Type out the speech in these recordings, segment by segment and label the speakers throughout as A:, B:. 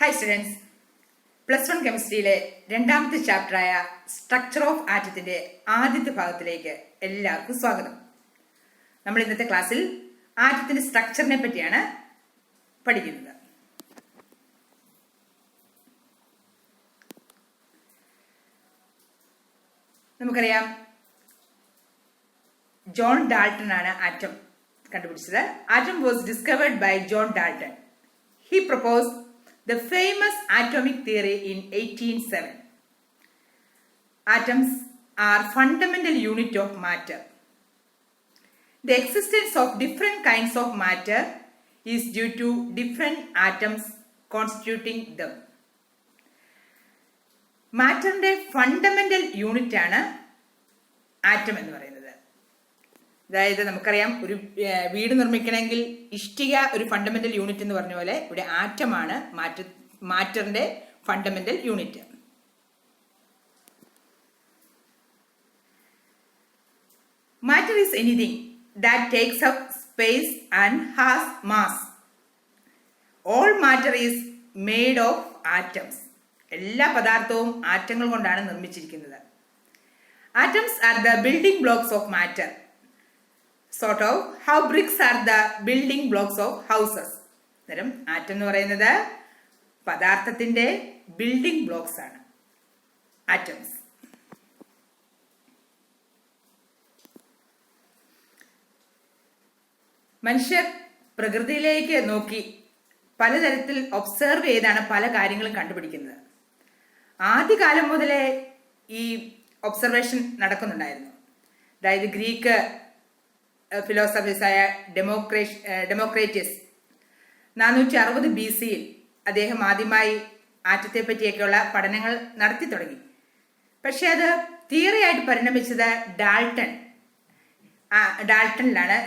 A: Hi students, +1 കെമിസ്ട്രിയിലെ രണ്ടാമത്തെ ചാപ്റ്ററായ structure of ആറ്റത്തിന്റെ ആദ്യത്തെ ഭാഗത്തിലേക്ക് എല്ലാവർക്കും സ്വാഗതം. നമ്മൾ ഇന്നത്തെ ക്ലാസ്സിൽ ആറ്റത്തിന്റെ സ്ട്രക്ചറിനെ പറ്റിയാണ് പഠിക്കുന്നത്. നമുക്കറിയാം, ജോൺ ഡാൾട്ടൺ ആണ് ആറ്റം കണ്ടുപിടിച്ചത്. Atom was discovered by John Dalton. He proposed the famous atomic theory in 1807. Atoms are fundamental unit of matter. The existence of different kinds of matter is due to different atoms constituting them. മാറ്ററിന്റെ fundamental unit ആണ് atom എന്ന് പറയുന്നത്. അതായത് നമുക്കറിയാം, ഒരു വീട് നിർമ്മിക്കണമെങ്കിൽ ഇഷ്ടിക ഒരു ഫണ്ടമെന്റൽ യൂണിറ്റ് എന്ന് പറഞ്ഞ പോലെ ഇവിടെ ആറ്റമാണ് മാറ്ററിന്റെ fundamental unit. Matter is anything that takes up space and has mass. All matter is made of atoms. എല്ലാ പദാർത്ഥവും ആറ്റങ്ങൾ കൊണ്ടാണ് നിർമ്മിച്ചിരിക്കുന്നത്. Atoms are the building blocks of matter. Sort of how bricks are the building blocks of houses. അന്നേരം atom എന്ന് പറയുന്നത് പദാർത്ഥത്തിന്റെ building blocks ആണ് atoms. മനുഷ്യർ പ്രകൃതിയിലേക്ക് നോക്കി പലതരത്തിൽ ഒബ്സർവ് ചെയ്താണ് പല കാര്യങ്ങളും കണ്ടുപിടിക്കുന്നത്. ആദ്യകാലം മുതലേ ഈ ഒബ്സർവേഷൻ നടക്കുന്നുണ്ടായിരുന്നു. അതായത് ഗ്രീക്ക് ഫിലോസഫേഴ്സായ ഡെമോക്രേറ്റസ് 460 BC അദ്ദേഹം ആദ്യമായി ആറ്റത്തെ പറ്റിയൊക്കെയുള്ള പഠനങ്ങൾ നടത്തി തുടങ്ങി. പക്ഷെ അത് തിയറി ആയിട്ട് പരിണമിച്ചത് ഡാൾട്ടണിലാണ്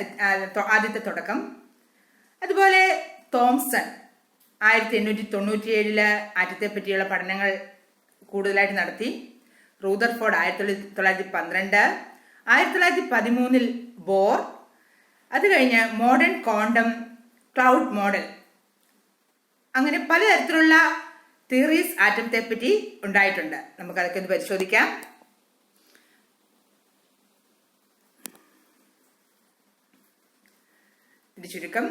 A: ആദ്യത്തെ തുടക്കം. അതുപോലെ തോംസൺ 1897 ആറ്റത്തെ പറ്റിയുള്ള പഠനങ്ങൾ കൂടുതലായിട്ട് നടത്തി. റൂദർഫോർഡ് 1912, 1913 ബോർ, അത് കഴിഞ്ഞ് മോഡേൺ ക്വാണ്ടം ക്ലൗഡ് മോഡൽ, അങ്ങനെ പലതരത്തിലുള്ള തിയറീസ് ആറ്റത്തെ പറ്റി ഉണ്ടായിട്ടുണ്ട്. നമുക്ക് അതൊക്കെ ഒന്ന് പരിശോധിക്കാം. ഇത് ചുരുക്കം.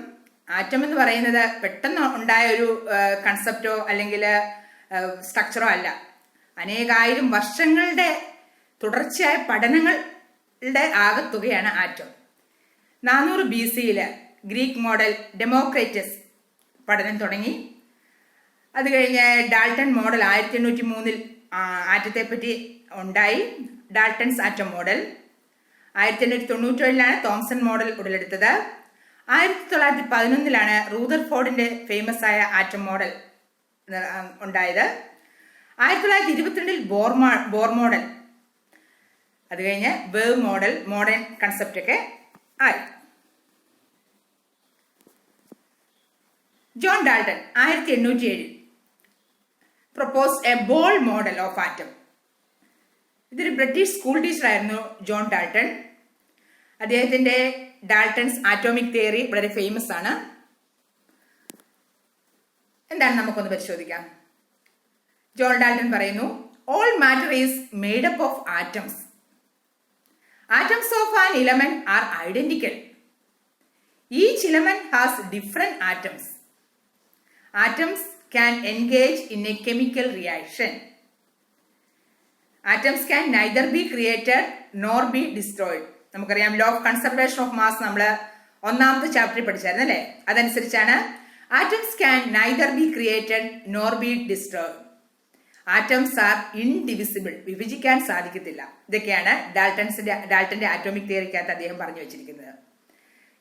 A: ആറ്റം എന്ന് പറയുന്നത് പെട്ടെന്ന് ഉണ്ടായ ഒരു കൺസെപ്റ്റോ അല്ലെങ്കിൽ സ്ട്രക്ചറോ അല്ല. അനേകായിരം വർഷങ്ങളുടെ തുടർച്ചയായ പഠനങ്ങളുടെ ആകത്തുകയാണ് ആറ്റം. 400 BC ഗ്രീക്ക് മോഡൽ ഡെമോക്രേറ്റസ് പഠനം തുടങ്ങി. അത് കഴിഞ്ഞ് ഡാൾട്ടൺ മോഡൽ 1803 ആറ്റത്തെ പറ്റി ഉണ്ടായി, Dalton's atom model. 1897 Thomson model ഉടലെടുത്തത്. 1911 റൂദർഫോർഡിന്റെ ഫേമസ് ആയ ആറ്റം മോഡൽ ഉണ്ടായത്. 1922 ബോർ മോഡൽ, അത് കഴിഞ്ഞ് വേവ് മോഡൽ, മോഡേൺ കൺസെപ്റ്റ് ഒക്കെ ആയി. John Dalton 1807 proposed A bold model of atom. ഇതൊരു ബ്രിട്ടീഷ് സ്കൂൾ ടീച്ചറായിരുന്നു ജോൺ ഡാൾട്ടൺ. അദ്ദേഹത്തിന്റെ ഡാൾട്ടൺസ് ആറ്റോമിക് തിയറി വളരെ ഫേമസ് ആണ്. എന്താണ് നമുക്കൊന്ന് പരിശോധിക്കാം. ജോൺ ഡാൾട്ടൺ പറയുന്നു, all matter is made up of atoms. Atoms of an element are identical. Each element has different atoms. Atoms can engage in a chemical reaction. Atoms can neither be created nor be destroyed. നമുക്കറിയാം, law of conservation of mass നമ്മൾ ഒന്നാമത്തെ ചാപ്റ്ററിൽ പഠിച്ചായിരുന്നു അല്ലേ? അതനുസരിച്ചാണ് atoms can neither be created nor be destroyed. Atoms are indivisible, വിഭജിക്കാൻ സാധിക്കത്തില്ല. ഇതൊക്കെയാണ് ഡാൾട്ടന്റെ atomic തിയറിക്കകത്ത് അദ്ദേഹം പറഞ്ഞു വെച്ചിരിക്കുന്നത്.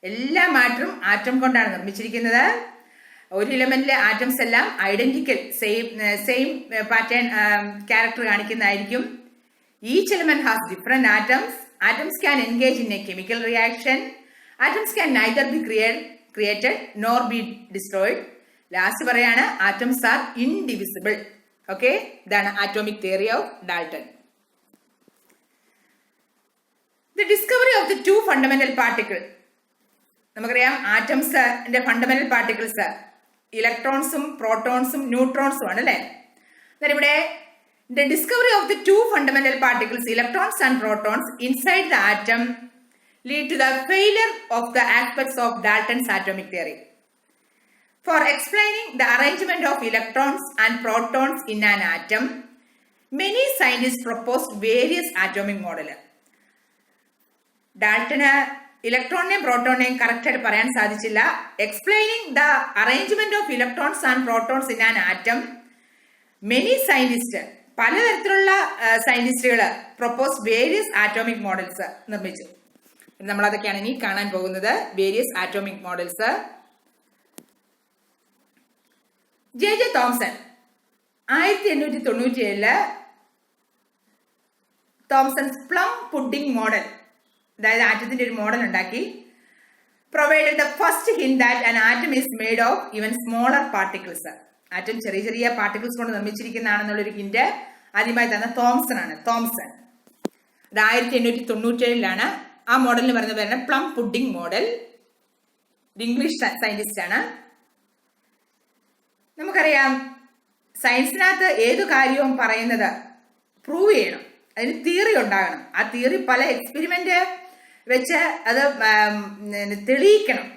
A: എല്ലാ മാറ്ററും ആറ്റം കൊണ്ടാണ് നിർമ്മിച്ചിരിക്കുന്നത്. ഒരു എലമെന്റിലെ ആറ്റംസ് എല്ലാം ഐഡന്റിക്കൽ, സെയിം പാറ്റേൺ ക്യാരക്ടർ കാണിക്കുന്നതായിരിക്കും. Each element has different atoms. Atoms can engage in a chemical reaction. Atoms can neither be created nor be destroyed. Last പറയാണ്, ആറ്റംസ് ആർ ഇൻഡിവിസിബിൾ. ഓക്കെ, ഇതാണ് atomic theory of Dalton. The discovery of the 2 fundamental particle. നമുക്കറിയാം, ആറ്റംസിന്റെ fundamental particles ഇലക്ട്രോൺസും പ്രോട്ടോൺസും ന്യൂട്രോൺസും ആണ് അല്ലേ. എന്നാൽ ഇവിടെ the discovery of the two fundamental particles, electrons and protons, inside the atom lead to the failure of the aspects of Dalton's atomic theory. For explaining the arrangement of electrons and protons in an atom, many scientists proposed various atomic models. ഡാൾട്ടന് ഇലക്ട്രോണിനെയും പ്രോട്ടോണിനെയും കറക്റ്റായിട്ട് പറയാൻ സാധിച്ചില്ല. Explaining the arrangement of electrons and protons in an atom, many scientist, പലതരത്തിലുള്ള സയന്റിസ്റ്റുകൾ propose various atomic models നിർമ്മിച്ചു. നമ്മൾ അതൊക്കെയാണ് ഇനി കാണാൻ പോകുന്നത്. Various atomic models. J Thomson 1897 Thomson's plum pudding model, അതായത് ആറ്റത്തിന്റെ ഒരു മോഡൽ ഉണ്ടാക്കി. Provided the first hint that an atom is made of even smaller particles. Atom ചെറിയ ചെറിയ പാർട്ടിക്കിൾസ് കൊണ്ട് നിർമ്മിച്ചിരിക്കുന്നതാണെന്നുള്ളൊരു ഹിന്റ് ആദ്യമായി തന്ന തോംസൺ ആണ്. തോംസൺ അത് 1897 ആ മോഡലിന് പറയുന്ന പേരാണ് plum pudding model. English scientist ആണ്. നമുക്കറിയാം, സയൻസിനകത്ത് ഏതു കാര്യവും പറയുന്നത് പ്രൂവ് ചെയ്യണം, അതിന് തിയറി ഉണ്ടാകണം. ആ തിയറി പല എക്സ്പെരിമെന്റ് വെച്ച് അത് തെളിയിക്കണം.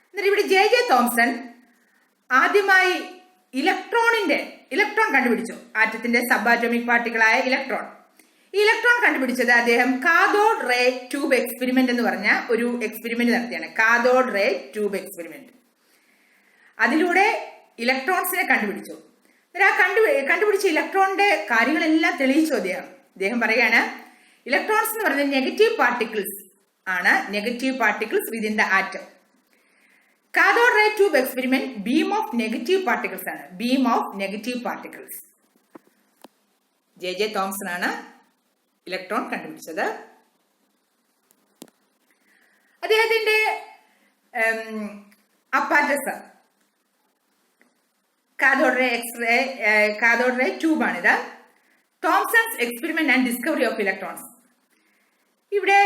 A: എന്നിട്ട് ഇവിടെ ജെ തോംസൺ ആദ്യമായി ഇലക്ട്രോൺ കണ്ടുപിടിച്ചു. ആറ്റത്തിന്റെ സബ് ആറ്റോമിക് പാർട്ടിക്കിളായ ഇലക്ട്രോൺ. ഈ ഇലക്ട്രോൺ കണ്ടുപിടിച്ചത് അദ്ദേഹം കാഥോഡ് റേ ട്യൂബ് എക്സ്പെരിമെന്റ് എന്ന് പറഞ്ഞ ഒരു എക്സ്പെരിമെന്റ് നടത്തിയാണ്. Cathode ray tube experiment. അതിലൂടെ ഇലക്ട്രോൺസിനെ കണ്ടുപിടിച്ചു. ആ കണ്ടുപിടിച്ച ഇലക്ട്രോണിന്റെ കാര്യങ്ങളെല്ലാം തെളിയിച്ചു അദ്ദേഹം പറയാണ്, ഇലക്ട്രോൺസ് എന്ന് പറയുന്നത് നെഗറ്റീവ് പാർട്ടിക്കിൾസ് ആണ്. Negative particles within the atom. Cathode ray tube experiment beam of negative particles ആണ്. Beam of negative particles. J Thomson ആണ് ഇലക്ട്രോൺ കണ്ടുപിടിച്ചത്. അദ്ദേഹത്തിന്റെ അപ്പാരറ്റസ് കാഥോഡ് റേ ട്യൂബ് ആണിത്. Thomson's experiment and discovery of electrons. ഇവിടെ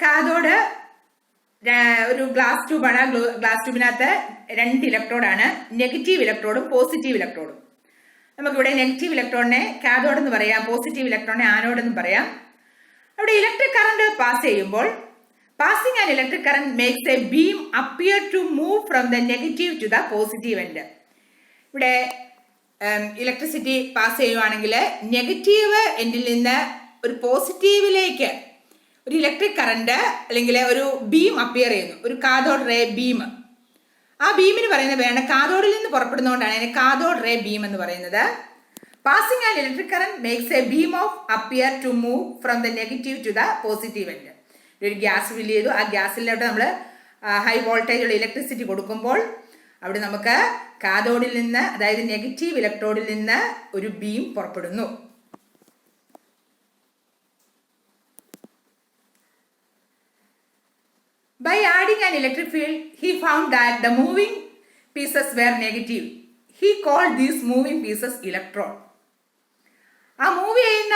A: cathode ഒരു glass ട്യൂബാണ്. Glass ട്യൂബിനകത്ത് 2 ഇലക്ട്രോഡാണ്, നെഗറ്റീവ് ഇലക്ട്രോഡും പോസിറ്റീവ് ഇലക്ട്രോഡും. നമുക്കിവിടെ നെഗറ്റീവ് ഇലക്ട്രോണിനെ കാഥോഡ് എന്ന് പറയാം, പോസിറ്റീവ് ഇലക്ട്രോണിനെ ആനോഡ് എന്ന് പറയാം. അവിടെ ഇലക്ട്രിക് കറന്റ് പാസ് ചെയ്യുമ്പോൾ passing an electric current makes a beam appear to move from the negative to the positive end. ഇവിടെ ഇലക്ട്രിസിറ്റി പാസ് ചെയ്യുവാണെങ്കിൽ നെഗറ്റീവ് എൻഡിൽ നിന്ന് ഒരു പോസിറ്റീവിലേക്ക് ഒരു ഇലക്ട്രിക് കറന്റ് അല്ലെങ്കിൽ ഒരു ബീം അപ്പിയർ ചെയ്യുന്നു, ഒരു കാഥോഡ് റേ ബീം. ആ ബീമിന് പറയുന്ന പേരാണ്, കാഥോഡിൽ നിന്ന് പുറപ്പെടുന്നതുകൊണ്ടാണ് അതിനെ കാഥോഡ് റേ ബീം എന്ന് പറയുന്നത്. Passing an electric current makes a beam of appear to move from the negative to the positive end. ഒരു ഗ്യാസ് ഫില്ല് ചെയ്തു. ആ ഗ്യാസിലോട്ട് നമ്മൾ ഹൈ വോൾട്ടേജ് ഉള്ള ഇലക്ട്രിസിറ്റി കൊടുക്കുമ്പോൾ അവിടെ നമുക്ക് കാഥോഡിൽ നിന്ന്, അതായത് നെഗറ്റീവ് ഇലക്ട്രോഡിൽ നിന്ന് ഒരു ബീം പുറപ്പെടുന്നു. By adding an electric field, he found that the moving pieces were negative. He called these moving pieces electron. ആ മൂവ് ചെയ്യുന്ന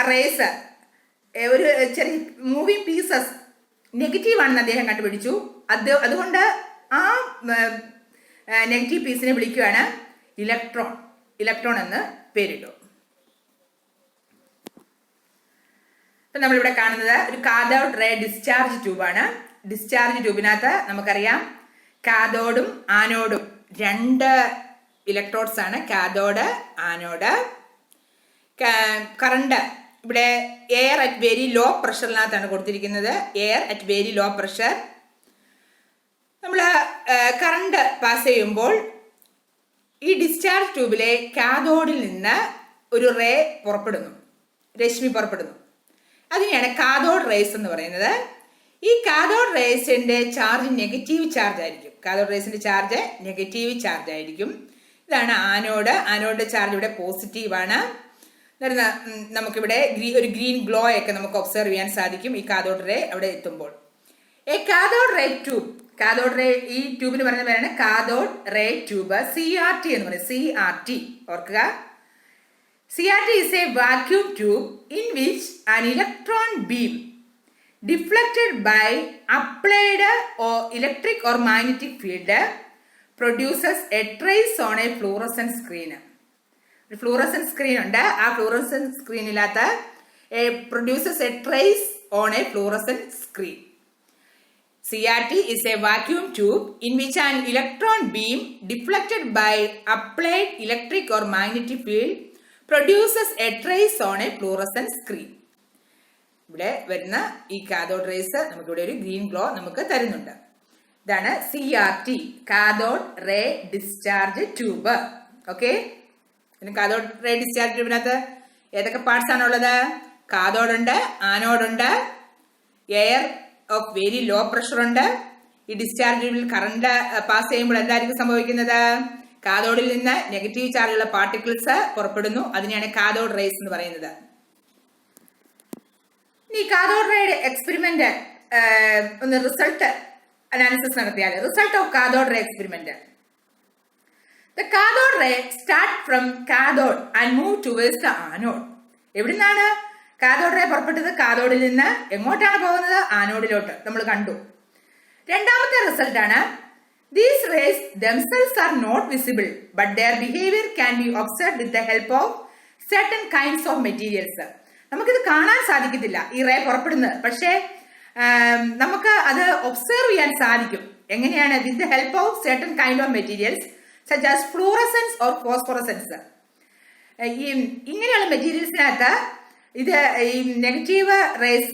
A: റേസ്, ഒരു ചെറിയ മൂവിങ് പീസസ് നെഗറ്റീവ് ആണെന്ന് അദ്ദേഹം കണ്ടുപിടിച്ചു. അതുകൊണ്ട് ആ നെഗറ്റീവ് പീസിനെ വിളിക്കുകയാണ് ഇലക്ട്രോൺ എന്ന് പേരിട്ടു. ഇപ്പം നമ്മളിവിടെ കാണുന്നത് ഒരു കാഥോഡ് റേ ഡിസ്ചാർജ് ട്യൂബാണ്. ഡിസ്ചാർജ് ട്യൂബിനകത്ത് നമുക്കറിയാം കാഥോഡും ആനോഡും 2 ഇലക്ട്രോഡ്സ് ആണ്. Cathode, anode. കറണ്ട് ഇവിടെ എയർ അറ്റ് വെരി ലോ പ്രഷറിനകത്താണ് കൊടുത്തിരിക്കുന്നത്. Air at very low pressure. നമ്മൾ കറണ്ട് പാസ് ചെയ്യുമ്പോൾ ഈ ഡിസ്ചാർജ് ട്യൂബിലെ കാഥോഡിൽ നിന്ന് ഒരു റേ പുറപ്പെടുന്നു, രശ്മി പുറപ്പെടുന്നു. അതിനെയാണ് കാഥോഡ് റേസ് എന്ന് പറയുന്നത്. ഈ കാഥോഡ് റേസിന്റെ ചാർജ് നെഗറ്റീവ് ചാർജ് ആയിരിക്കും. കാഥോഡ് റേസിന്റെ ചാർജ് നെഗറ്റീവ് ചാർജ് ആയിരിക്കും. ഇതാണ് ആനോഡ്. ആനോഡിന്റെ ചാർജ് ഇവിടെ പോസിറ്റീവ് ആണ്. നമുക്കിവിടെ ഒരു ഗ്രീൻ ഗ്ലോ ഒക്കെ നമുക്ക് ഒബ്സർവ് ചെയ്യാൻ സാധിക്കും ഈ കാഥോഡ് റേ അവിടെ എത്തുമ്പോൾ. A cathode ray tube, cathode ray, ഈ ട്യൂബിന് പറയുന്ന പേരാണ് കാഥോഡ് റേ ട്യൂബ്. CRT എന്ന് പറയും. CRT ഓർക്കുക. CRT is a vacuum tube in which an electron beam deflected by applied or electric or magnetic field produces a trace on a fluorescent screen. ഒരു fluorescent screen ഉണ്ട്. ആ fluorescent screenിനകത്ത് produces a trace on a fluorescent screen. CRT is a vacuum tube in which an electron beam deflected by applied electric or magnetic field produces a trace on a fluorescent screen. ഇവിടെ വരുന്ന ഈ cathode raise നമുക്കിവിടെ ഒരു green glow നമുക്ക് തരുന്നുണ്ട്. ഇതാണ് CRT, cathode ray discharge tube. Okay, cathode ray discharge ട്യൂബിനകത്ത് ഏതൊക്കെ പാർട്സ് ആണുള്ളത്? കാഥോഡ് ഉണ്ട്, ആനോഡ് ഉണ്ട്, air of very low pressure ഉണ്ട്. ഈ ഡിസ്ചാർജ് ട്യൂബിൽ കറണ്ട് പാസ് ചെയ്യുമ്പോൾ എന്തായിരിക്കും സംഭവിക്കുന്നത്? കാഥോഡിൽ നിന്ന് നെഗറ്റീവ് ചാർജുള്ള പാർട്ടിക്കിൾസ് പുറപ്പെടുന്നു. അതിനെയാണ് കാഥോഡ് റേസ് എന്ന് പറയുന്നത്. ഈ കാഥോഡ് റേയുടെ എക്സ്പെരിമെന്റ് ഒന്ന് റിസൾട്ട് അനാലിസിസ് നടത്തിയാൽ, result of cathode ray experiment. The cathode ray start from cathode and move towards the anode. എവിടുന്നാണ് കാഥോഡ് റേ പുറപ്പെട്ടത്? കാഥോഡിൽ നിന്ന് എങ്ങോട്ടാണ് പോകുന്നത്? ആനോഡിലോട്ട്. നമ്മൾ കണ്ടു. രണ്ടാമത്തെ റിസൾട്ട് ആണ്, these rays themselves are not visible but their behavior can be observed with the help of certain kinds of materials. നമുക്കിത് കാണാൻ സാധിക്കത്തില്ല ഈ റേ പുറപ്പെടുന്നത്, പക്ഷേ നമുക്ക് അത് ഒബ്സർവ് ചെയ്യാൻ സാധിക്കും. എങ്ങനെയാണ്? With the help of certain kind of materials such as fluorescence or phosphorescence. ഇങ്ങനെയുള്ള മെറ്റീരിയൽസിനകത്ത് ഇത് ഈ നെഗറ്റീവ് റേസ്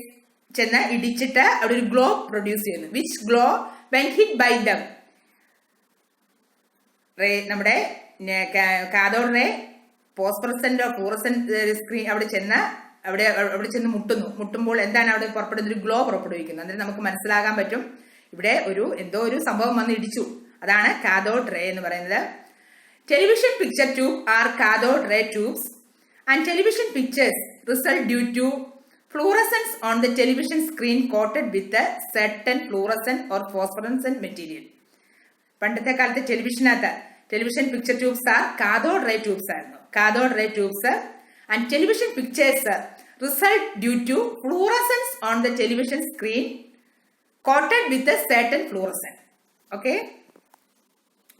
A: ചെന്ന് ഇടിച്ചിട്ട് അവിടെ ഒരു ഗ്ലോ പ്രൊഡ്യൂസ് ചെയ്യുന്നു. Which glow when hit by them ray, നമ്മുടെ cathode ray phosphorescent fluorescent screen അവിടെ ചെന്ന് മുട്ടുമ്പോൾ എന്താണ് അവിടെ പുറപ്പെടുന്ന ഒരു ഗ്ലോ പുറപ്പെടുവിക്കുന്നത്. അന്നേരം നമുക്ക് മനസ്സിലാകാൻ പറ്റും ഇവിടെ എന്തോ ഒരു സംഭവം വന്ന് ഇടിച്ചു. അതാണ് കാഥോഡ് റേ എന്ന് പറയുന്നത്. Television picture tube are cathode ray tubes and television pictures result due to fluorescence on the television screen coated with certain fluorescent or phosphorescent material. പണ്ടത്തെ കാലത്ത് television picture tubes are cathode ray tubes ആയിരുന്നു. Cathode ray tubes and television pictures result due to fluorescence on the television screen coated with certain fluorescent. Okay,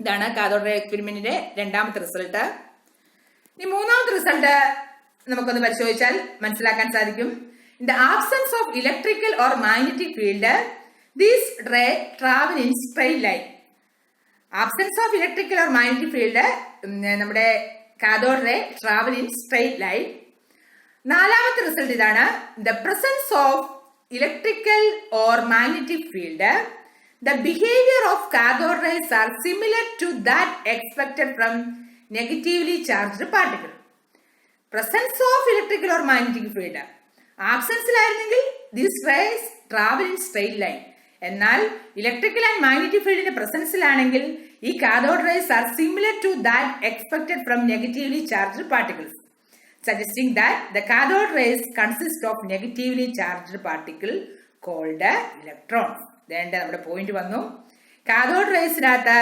A: ഇതാണ് cathode ray എക്സ്പെരിമെന്റിന്റെ രണ്ടാമത്തെ result. ഇനി മൂന്നാമത്തെ result നമുക്കൊന്ന് പരിശോധിച്ചാൽ മനസ്സിലാക്കാൻ സാധിക്കും. In the absence of electrical or magnetic field these ray travel in straight line. Absence of electrical or magnetic field നമ്മുടെ cathode ray travel in straight line. നാലാമത്തെ റിസൾട്ട് ഇതാണ്. The presence of electrical or magnetic field, the behavior of cathode rays are similar to that expected from negatively charged particle. Presence of electrical or magnetic field. ആബ്സെൻസിലായിരുന്നെങ്കിൽ these rays travel in straight line. എന്നാൽ electrical and magnetic ഫീൽഡിന്റെ പ്രസൻസിലാണെങ്കിൽ ഈ cathode rays are similar to that expected from negatively charged particles, suggesting that the cathode rays consist of negatively charged particle called electrons. നമ്മുടെ point വന്നു. Cathode റേസിനകത്ത്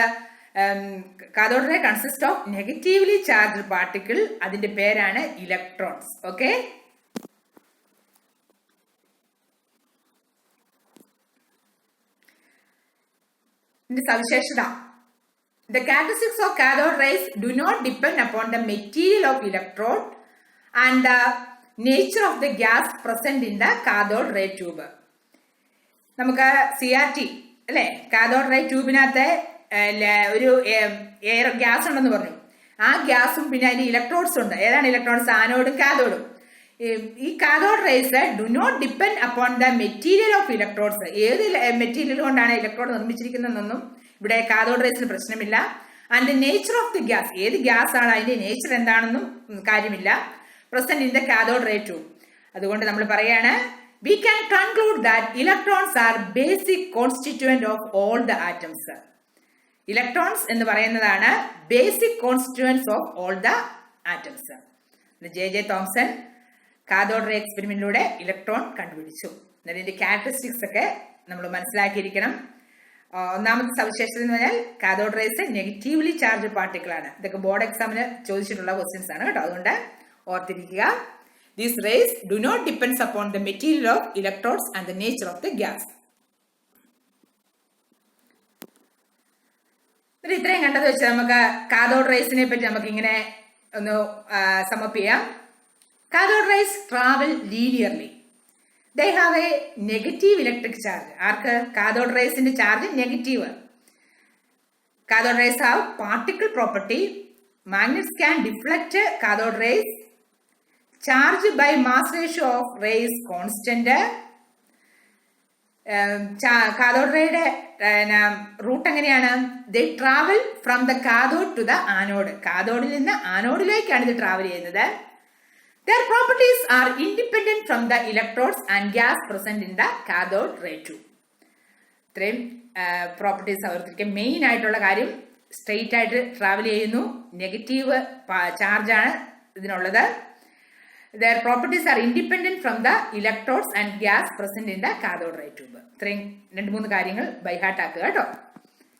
A: cathode ray consist of negatively charged particle, അതിന്റെ പേരാണ് electrons. Okay, ഇതിന്റെ സവിശേഷത. The characteristics of cathode rays do not depend upon the material of electrode and the nature of the gas present in the cathode ray tube. നമുക്ക് CRT അല്ലെ, cathode ray ട്യൂബിനകത്ത് ഒരു air gas ഉണ്ടെന്ന് പറഞ്ഞു. ആ ഗ്യാസും പിന്നെ അതിന്റെ ഇലക്ട്രോഡ്സ് ഉണ്ട്. ഏതാണ് ഇലക്ട്രോഡ്സ്? ആനോഡും കാഥോഡും. ഈ cathode rays do not depend upon the material of electrodes. ഏത് മെറ്റീരിയൽ കൊണ്ടാണ് ഇലക്ട്രോഡ് നിർമ്മിച്ചിരിക്കുന്നതെന്നൊന്നും ഇവിടെ കാഥോഡ് റേസിന് പ്രശ്നമില്ല. And nature of the gas, ഏത് ഗ്യാസ് ആണ് അതിന്റെ നേച്ചർ എന്താണെന്നും കാര്യമില്ല. Present in the cathode ray tube. അതുകൊണ്ട് നമ്മൾ പറയാണ്, we can conclude that electrons are basic constituent of all the atoms. Electrons എന്ന് പറയുന്നതാണ് basic constituents of all the atoms. J.J. Thomson cathode ray എക്സ്പെരിമെന്റിലൂടെ ഇലക്ട്രോൺ കണ്ടുപിടിച്ചു. ഇതിന്റെ ക്യാരക്ടറിസ്റ്റിക്സ് ഒക്കെ നമ്മൾ മനസ്സിലാക്കിയിരിക്കണം. ഒന്നാമത്തെ സവിശേഷത എന്ന് പറഞ്ഞാൽ cathode rays negatively charge particle ആണ്. ഇതൊക്കെ ബോർഡ് എക്സാമിന് ചോദിച്ചിട്ടുള്ള ക്വസ്റ്റ്യൻസ് ആണ് കേട്ടോ, അതുകൊണ്ട് ഓർത്തിരിക്കുക. These rays do not depend upon the material of electrodes and the nature of the gas. ഇത്രയും കണ്ടത് വെച്ച് നമുക്ക് കാഥോഡ് റേസിനെ പറ്റി നമുക്ക് ഇങ്ങനെ ഒന്ന് സമപ്പ് ചെയ്യാം. Cathode rays travel linearly. They have a negative electric charge. ആർക്ക്? കാഥോഡ് റേസിന്റെ charge negative. Cathode rays have particle property. Magnets can deflect cathode rays. Charge by mass ratio of rays constant. Cathode ray route എങ്ങനെയാണ്? They travel from the cathode to the anode. കാഥോഡിൽ നിന്ന് ആനോഡിലേക്കാണ് ഇത് travel ചെയ്യുന്നത്. Their properties are independent from the electrodes and gas present in the cathode ray tube. ഇത്രയും properties അവർക്ക് main ആയിട്ടുള്ള കാര്യം. Straight ആയിട്ട് travel ചെയ്യുന്നു. നെഗറ്റീവ് ചാർജാണ് ഇതിനുള്ളത്. Their properties are independent from the electrodes and gas present in the cathode ray tube. ഇത്രയും 2-3 കാര്യങ്ങൾ by heart ആക്കുക കേട്ടോ.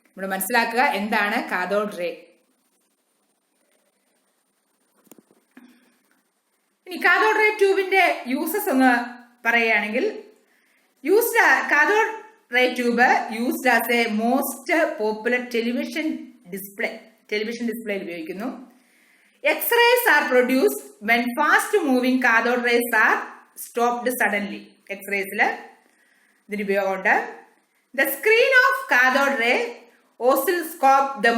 A: നമ്മൾ മനസ്സിലാക്കുക എന്താണ് കാഥോഡ് റേ. ഇനി കാഥോഡ് റേ ട്യൂബിന്റെ യൂസസ് ഒന്ന് പറയുകയാണെങ്കിൽ, cathode ray tube used as a most popular television ഡിസ്പ്ലേയിൽ ഉപയോഗിക്കുന്നു. X-rays are produced when fast moving cathode rays are stopped suddenly. X-rays'il ഇതിന് ഉപയോഗമുണ്ട്. The screen of cathode ray oscilloscope, the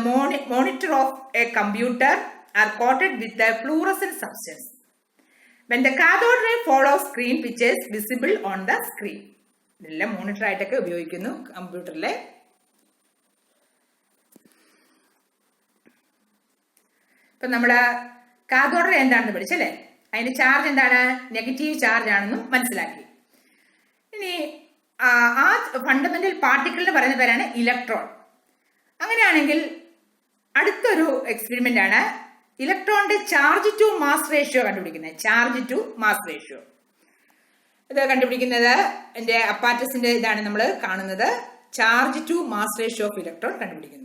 A: monitor of a computer are coated with a fluorescent substance. When the cathode ray follows screen which is visible on the screen. ഇതെല്ലാം monitor ആയിട്ടൊക്കെ ഉപയോഗിക്കുന്നു കമ്പ്യൂട്ടറിലെ. ഇപ്പൊ നമ്മള് cathode ray എന്താണെന്ന് പഠിച്ചല്ലേ? അതിന്റെ charge എന്താണ്? Negative charge ആണെന്നും മനസ്സിലാക്കി. ഇനി ആ ഫണ്ടമെന്റൽ പാർട്ടിക്കിളിന് പറയുന്ന പേരാണ് ഇലക്ട്രോൺ. അങ്ങനെയാണെങ്കിൽ അടുത്തൊരു എക്സ്പെരിമെന്റ് ആണ് ഇലക്ട്രോണിന്റെ ചാർജ് ടു മാസ് റേഷ്യോ കണ്ടുപിടിക്കുന്നത്. ചാർജ് ടു മാസ് റേഷ്യോ ഇത് കണ്ടുപിടിക്കുന്നത് എന്റെ അപ്പാറ്റസിന്റെ ഇതാണ് നമ്മൾ കാണുന്നത്. Charge to mass ratio of electron കണ്ടുപിടിക്കുന്നു.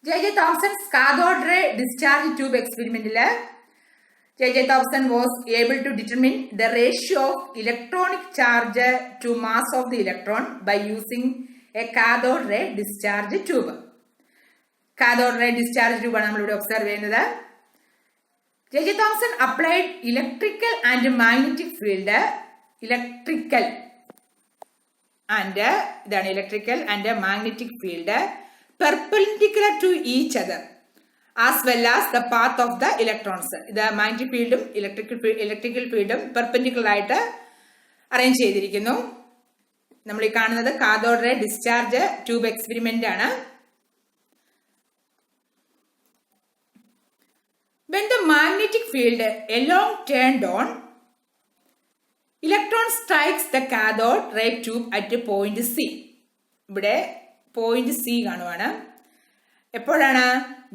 A: J.J. Thomson's cathode ray discharge tube experimental, J.J. Thomson was able to determine the ratio of electronic charge to mass of the electron by using a cathode ray discharge tube. Cathode ray discharge tube ആണ് നമ്മൾ ഇവിടെ observe ചെയ്യുന്നത്. J.J. Thomson applied electrical and magnetic field, electrical and magnetic field perpendicular to each other as well as the path of the electrons. ഇത് magnetic ഫീൽഡും electrical ഫീൽഡും perpendicular ആയിട്ട് arrange ചെയ്തിരിക്കുന്നു. നമ്മൾ ഈ കാണുന്നത് cathode ray discharge tube experiment ആണ്. When the magnetic field along turned on, electron strikes the cathode ray tube at point C. ഇവിടെ പോയിന്റ് സി കാണുവാണ്. എപ്പോഴാണ്?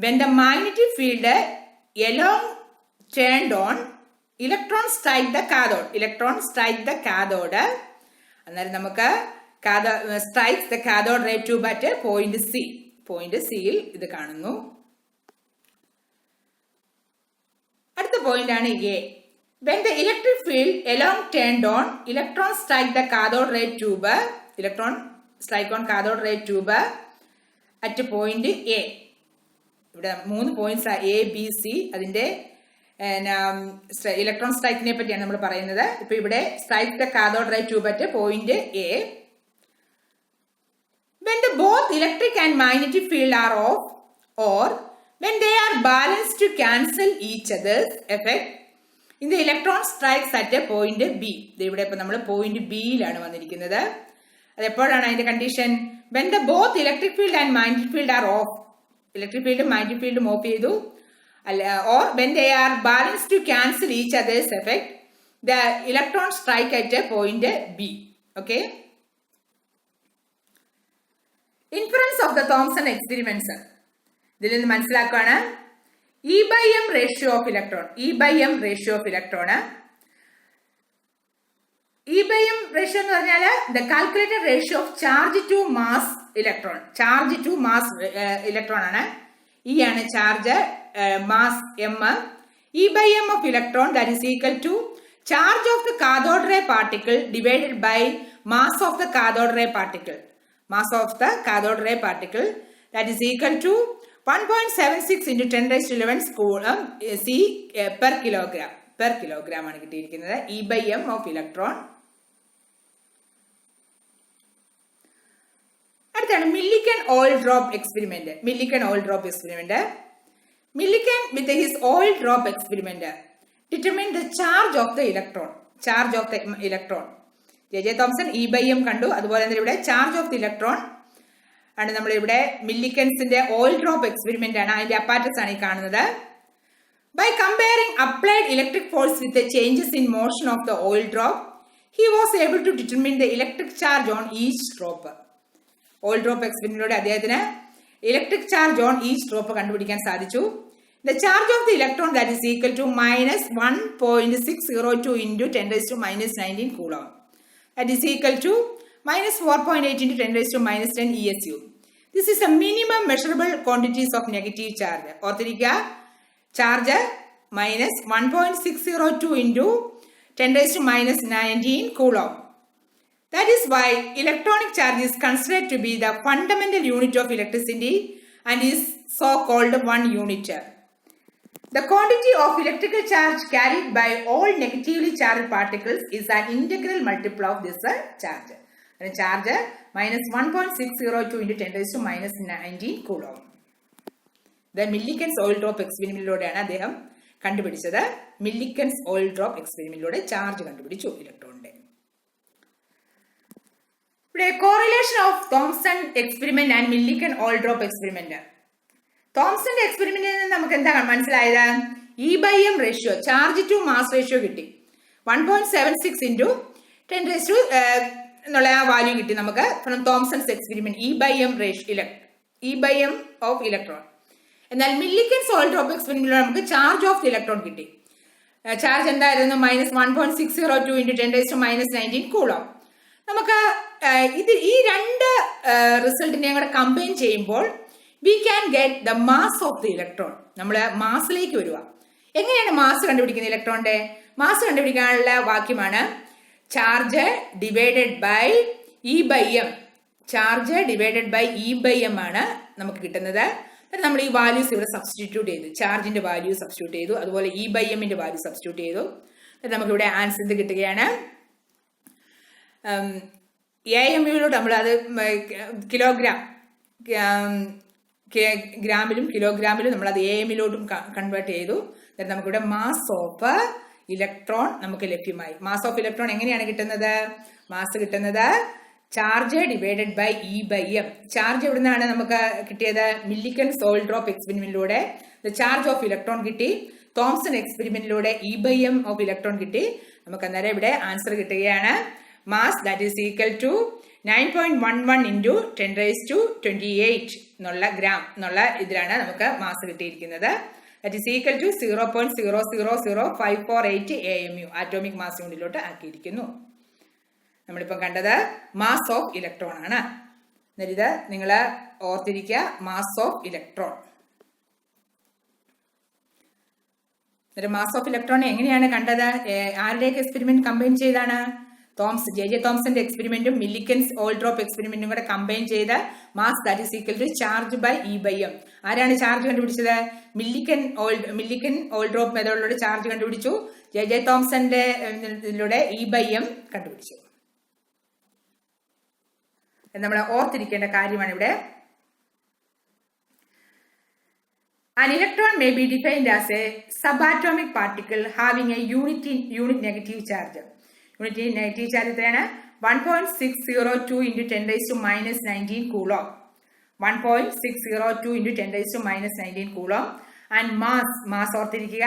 A: when the magnetic field along turned on, electron strike the cathode. അന്നേരം നമുക്ക് strikes the cathode ray tube at point C. Point സിയിൽ ഇത് കാണുന്നു. അടുത്ത point ആണ് A. when the electric field along turned on, electron strike the cathode ray tube. Strike on cathode ray tube at point A. ഇവിടെ 3 points A B C. അതിന്റെ electron സ്ട്രൈക്കിനെ പറ്റിയാണ് നമ്മൾ പറയുന്നത്. ഇപ്പൊ ഇവിടെ strike the cathode ray tube at point A. when the both electric and magnetic field are off or when they are balanced to cancel each other's effect, in the electron strikes at a point B. ഇവിടെ ഇപ്പൊ നമ്മൾ point ബിയിലാണ് വന്നിരിക്കുന്നത്. അതെപ്പോഴാണ് അതിന്റെ condition? when the both electric field and magnetic field are off. Electric ഫീൽഡും magnetic ഫീൽഡും of ചെയ്തു. or when they are balanced to cancel each other's effect, the electron strike at a point B. Okay. Inference of the Thomson experiments. ഇതിൽ നിന്ന് മനസ്സിലാക്കുകയാണ് E/M ratio of electron. E/M ratio of electron. E/M ratio എന്ന് പറഞ്ഞാൽ the calculated ratio of charge to mass electron. Charge to mass electron ആണ്. E ആണ് charge, mass M. E/M of electron that is equal to charge of the cathode ray particle divided by mass of the cathode ray particle. Mass of the cathode ray particle, that is equal to 1.76 into 10 raised to 11 coulomb C per kilogram. Per kilogram ആണ് കിട്ടിയിരിക്കുന്നത്. E by m of electron. അടുത്താണ് Millikan oil drop experiment. Millikan oil drop experiment. Millikan with his oil drop experiment determined the charge of the electron. Charge of the electron. J. Thomson E by m കണ്ടു. അതുപോലെ തന്നെ ഇവിടെ charge of the electron ആണ് നമ്മൾ ഇവിടെ മില്ലിക്കൻസിന്റെ oil drop experiment ആണ്. അതിന്റെ apparatus ആണ് ഈ കാണുന്നത്. By comparing applied electric force with the changes in motion of the oil drop, he was able to determine the electric charge on each drop. Oil drop എക്സ്പെരിമെന്റിലൂടെ അദ്ദേഹത്തിന് electric charge on each drop കണ്ടുപിടിക്കാൻ സാധിച്ചു. The charge of the electron that is equal to minus 1.602 into 10 raised to minus 19 coulomb. That is equal to minus 4.8 into 10 raised to minus 10 ESU. This is a minimum measurable quantities of negative charge. ഓർത്തിരിക്കുക, charge minus 1.602 into 10 raised to minus 19 coulomb. That is why electronic charge is considered to be the fundamental unit of electricity and is so called 1 unit. The quantity of electrical charge carried by all negatively charged particles is an integral multiple of this charge. Charge minus 1.602 into 10 raised to minus 19 coulomb. The Millikan's oil drop എക്സ്പെരിമെന്റിലൂടെയാണ് അദ്ദേഹം കണ്ടുപിടിച്ചത്. Millikan's oil drop എക്സ്പെരിമെന്റിലൂടെ charge കണ്ടുപിടിച്ചു ഇലക്ട്രോണിന്റെ. ഇവിടെ correlation of Thomson experiment and Millikan oil drop experiment. തോംസന്റെ എക്സ്പെരിമെന്റിൽ നിന്ന് നമുക്ക് എന്താണ് മനസ്സിലായത്? E by m ratio, charge to mass ratio കിട്ടി. 1.76 into 10 raised to എന്നുള്ള ആ വാല്യൂ കിട്ടി നമുക്ക് from Thomson's experiment. E by m ratio, E by m of electron. എന്നാൽ മില്ലിക്കൻസ് ഓയിൽ ഡ്രോപ്പ് എക്സ്പെരിമെന്റിലൂടെ നമുക്ക് ചാർജ് ഓഫ് ഇലക്ട്രോൺ കിട്ടി. ചാർജ് എന്തായിരുന്നു? minus 1.602 into 10 raised to minus 19 coulomb. നമുക്ക് ഈ രണ്ട് റിസൾട്ടിനെയും കൂടെ കമ്പൈൻ ചെയ്യുമ്പോൾ we can get the mass of the electron. നമ്മൾ മാസിലേക്ക് വരിക. എങ്ങനെയാണ് മാസ് കണ്ടുപിടിക്കുന്നത്? ഇലക്ട്രോണിന്റെ മാസ് കണ്ടുപിടിക്കാനുള്ള വാക്യമാണ് charge divided by E by m. Charge divided by E by m ആണ് നമുക്ക് കിട്ടുന്നത്. നമ്മൾ ഈ വാല്യൂസ് ഇവിടെ സബ്സ്റ്റിറ്റ്യൂട്ട് ചെയ്തു. ചാർജിന്റെ വാല്യൂ സബ്സ്റ്റിറ്റ്യൂട്ട് ചെയ്തു, അതുപോലെ E by m ന്റെ വാല്യൂ സബ്സ്റ്റിറ്റ്യൂട്ട് ചെയ്തു. നമുക്കിവിടെ ആൻസർ കിട്ടുകയാണ്. AMയിലോട്ട് നമ്മൾ അത് കിലോഗ്രാം, ഗ്രാമിലും കിലോഗ്രാമിലും നമ്മൾ അത് AMയിലോട്ടും കൺവേർട്ട് ചെയ്തു. നമുക്കിവിടെ മാസ് ഓഫ് ഇലക്ട്രോൺ നമുക്ക് ലഭ്യമായി. മാസ് ഓഫ് ഇലക്ട്രോൺ എങ്ങനെയാണ് കിട്ടുന്നത്? മാസ് കിട്ടുന്നത് charge divided by E by m. Charge എവിടെ നിന്നാണ് നമുക്ക് കിട്ടിയത്? മില്ലിക്കൻസ് ഓയിൽ ഡ്രോപ്പ് എക്സ്പെരിമെന്റിലൂടെ ചാർജ് ഓഫ് ഇലക്ട്രോൺ കിട്ടി. തോംസൺ എക്സ്പെരിമെന്റിലൂടെ E by m of electron കിട്ടി. നമുക്ക് അന്നേരം ഇവിടെ ആൻസർ കിട്ടുകയാണ്. Mass that is equal to 9.11 into 10 raised to 28 എന്നുള്ള ഗ്രാം എന്നുള്ള ഇതിലാണ് നമുക്ക് മാസ് കിട്ടിയിരിക്കുന്നത്. That is equal to 0.000548 AMU atomic mass യൂണിറ്റിലോട്ട് ആക്കിയിരിക്കുന്നു. നമ്മളിപ്പം കണ്ടത് മാസ് ഓഫ് ഇലക്ട്രോൺ ആണ്. ഇത് നിങ്ങൾ ഓർത്തിരിക്കുക, mass of electron. Mass of electron എങ്ങനെയാണ് കണ്ടത്? ആരുടെയൊക്കെ എക്സ്പെരിമെന്റ് കമ്പൈൻ ചെയ്താണ്? J. തോംസന്റെ എക്സ്പെരിമെന്റും മില്ലിക്കൻസ് ഓയിൽ ഡ്രോപ്പ് എക്സ്പെരിമെന്റും കൂടെ കമ്പൈൻ ചെയ്ത mass that is equal to charge by E by m. ആരാണ് ചാർജ് കണ്ടുപിടിച്ചത്? മില്ലിക്കൻ ഓയിൽ ഡ്രോപ്പ് മെത്തേഡിലൂടെ ചാർജ് കണ്ടുപിടിച്ചു. J. തോംസന്റെ ഇതിലൂടെ E by m കണ്ടുപിടിച്ചു. നമ്മൾ ഓർത്തിരിക്കേണ്ട കാര്യമാണ് ഇവിടെ. An electron may be defined as a subatomic particle having a unit negative charge. Unit negative charge എത്രയാണ്? 1.602 into 10 raised to minus 19 coulomb. 1.602 into 10 raised to minus 19 coulomb. And mass ഓർത്തിരിക്കുക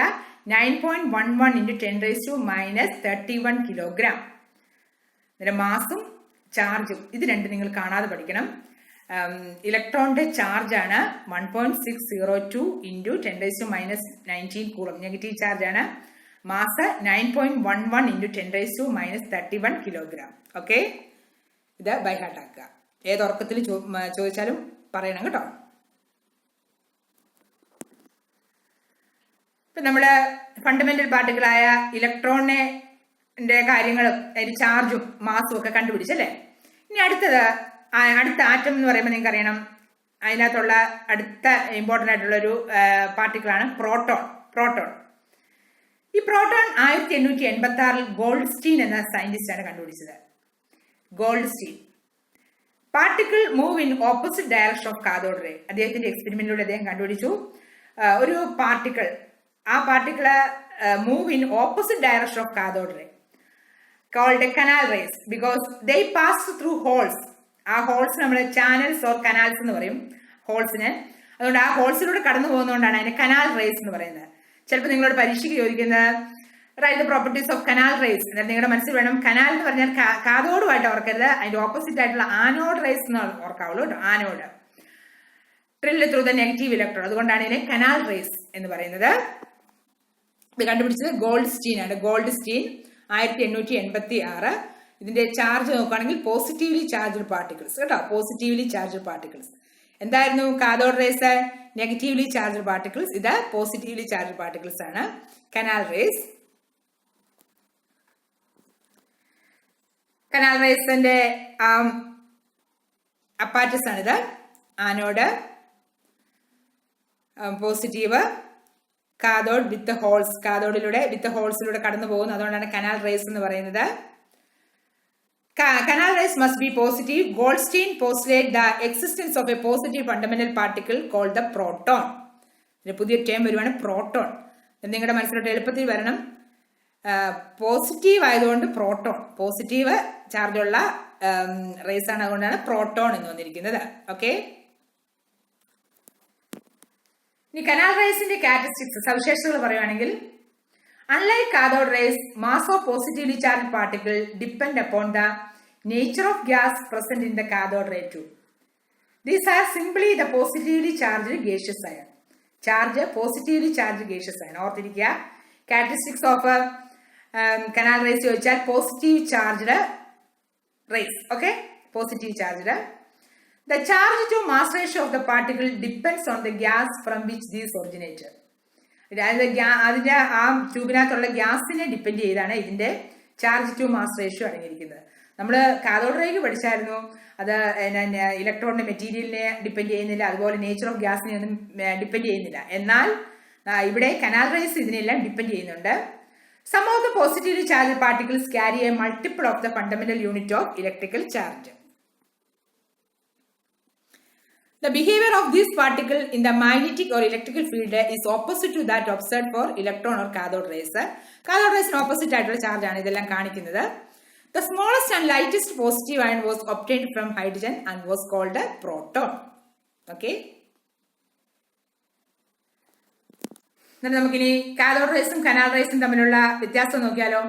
A: 9.11 into 10 raised to minus 31 kilogram. മാസും ചാർജും ഇത് രണ്ടും നിങ്ങൾ കാണാതെ പഠിക്കണം. ഇലക്ട്രോണിന്റെ charge ആണ് 1.602 into 10 raised to minus 19 coulomb. Negative charge ആണ്. Mass 9.11 into 10 raised to minus 31 kilogram. Okay, ഇത് ബൈ ഹാർട്ട് ആക്കുക. ഏത് ഉറക്കത്തിൽ ചോദിച്ചാലും പറയണം കേട്ടോ. ഇപ്പൊ നമ്മള് ഫണ്ടമെന്റൽ പാർട്ടിക്കിളായ ഇലക്ട്രോണിന്റെ കാര്യങ്ങളും അതിന്റെ ചാർജും മാസും ഒക്കെ കണ്ടുപിടിച്ചല്ലേ. ഇനി അടുത്തത് അടുത്ത ആറ്റം എന്ന് പറയുമ്പോൾ നിങ്ങൾക്ക് അറിയണം, അതിനകത്തുള്ള അടുത്ത ഇമ്പോർട്ടൻ്റ് ആയിട്ടുള്ളൊരു പാർട്ടിക്കിളാണ് പ്രോട്ടോൺ. ഈ പ്രോട്ടോൺ 1886 ഗോൾഡ്സ്റ്റീൻ എന്ന സയന്റിസ്റ്റാണ് കണ്ടുപിടിച്ചത്. Goldstein. Particle move in opposite direction of cathode ray. അദ്ദേഹത്തിന്റെ എക്സ്പെരിമെന്റിലൂടെ അദ്ദേഹം കണ്ടുപിടിച്ചു ഒരു ആ particle move in opposite direction of cathode ray called canal rays because they pass through holes. ആ ഹോൾസ് നമ്മൾ ചാനൽസ് ഓർ കനാൽസ് എന്ന് പറയും ഹോൾസിന്. അതുകൊണ്ട് ആ ഹോൾസിലൂടെ കടന്നു പോകുന്നതുകൊണ്ടാണ് അതിന് കനാൽ റേസ് എന്ന് പറയുന്നത്. ചിലപ്പോൾ നിങ്ങളോട് പരീക്ഷയ്ക്ക് ചോദിക്കുന്നത് write the properties of canal rays. എന്നാൽ നിങ്ങളുടെ മനസ്സിൽ വേണം, കനാൽ എന്ന് പറഞ്ഞാൽ കാഥോഡുമായിട്ട് ഓർക്കരുത്, അതിന്റെ ഓപ്പോസിറ്റ് ആയിട്ടുള്ള ആനോഡ് റേസ് എന്ന് ഓർക്കാവുള്ളൂ കേട്ടോ. Anode drilled through the negative electron. അതുകൊണ്ടാണ് ഇതിനെ കനാൽ റേസ് എന്ന് പറയുന്നത്. ഇത് കണ്ടുപിടിച്ചത് ഗോൾഡ്സ്റ്റീൻ ആണ്. ഗോൾഡ്സ്റ്റീൻ 1886. ഇതിന്റെ ചാർജ് നോക്കുകയാണെങ്കിൽ പോസിറ്റീവ്ലി ചാർജ്ഡ് പാർട്ടിക്കിൾസ് കേട്ടോ. Positively charged particles. എന്തായിരുന്നു cathode rays? Negatively charged particles. ഇത് പോസിറ്റീവ്ലി ചാർജ്ഡ് പാർട്ടിക്കിൾസ് ആണ് കനാൽ റേസ്. കനാൽ റേസിന്റെ അപ്പാറ്റസ് ആണിത്. Anode, positive, cathode with holes. കാഥോഡിലൂടെ വിത്ത് ഹോൾസിലൂടെ കടന്നു പോകുന്നു. അതുകൊണ്ടാണ് കനാൽ റേസ് എന്ന് പറയുന്നത്. Canal rays must be positive. Goldstein postulated the existence of a positive fundamental particle called the proton. പുതിയ ടേം വരുവാണ് പ്രോട്ടോൺ. നിങ്ങളുടെ മനസ്സിലോട്ട് എളുപ്പത്തിൽ വരണം. പോസിറ്റീവ് ആയതുകൊണ്ട് പ്രോട്ടോൺ, പോസിറ്റീവ് ചാർജുള്ള റേസ് ആണ്. അതുകൊണ്ടാണ് പ്രോട്ടോൺ എന്ന് വന്നിരിക്കുന്നത്. ഓക്കെ. ഇനി കനാൽ റേസിന്റെ ക്യാരക്ടറിസ്റ്റിക്സ്, സവിശേഷതകൾ പറയുവാണെങ്കിൽ, unlike cathode rays, mass of positively charged particle depend upon the nature of gas present in the cathode ray tube. These are simply the positively charged gaseous ion. Positively charged gaseous ion. ഓർത്തിരിക്കുക. Characteristics of canal rays ചോദിച്ചാൽ positive charged rays. Okay? Positive charged. The charge to mass ratio of the particle depends on the gas from which these originated. അതിന്റെ ആ ട്യൂബിനകത്തുള്ള ഗ്യാസിനെ depend ചെയ്താണ് ഇതിന്റെ charge to mass ratio അടങ്ങിയിരിക്കുന്നത്. നമ്മൾ cathode rake പഠിച്ചായിരുന്നു, അത് ഇലക്ട്രോണിന്റെ മെറ്റീരിയലിനെ ഡിപ്പെൻഡ് ചെയ്യുന്നില്ല, അതുപോലെ നേച്ചർ ഓഫ് ഗ്യാസിനെ ഒന്നും ഡിപ്പെൻഡ് ചെയ്യുന്നില്ല. എന്നാൽ ഇവിടെ കനാൽ റേസ് ഇതിനെല്ലാം ഡിപ്പെൻഡ് ചെയ്യുന്നുണ്ട്. Some of the positively charge particles carry a multiple of the fundamental unit of electrical charge. The behavior of this particle in the magnetic or electrical field is opposite to that observed for electron or cathode rays. Cathode rays opposite ആയിട്ടുള്ള charge ആണ് ഇതെല്ലാം കാണിക്കുന്നത്. The smallest and lightest positive ion was obtained from hydrogen and was called a proton. Okay. നമുക്കിനി cathode റേസും canal റേസും തമ്മിലുള്ള വ്യത്യാസം നോക്കിയാലോ.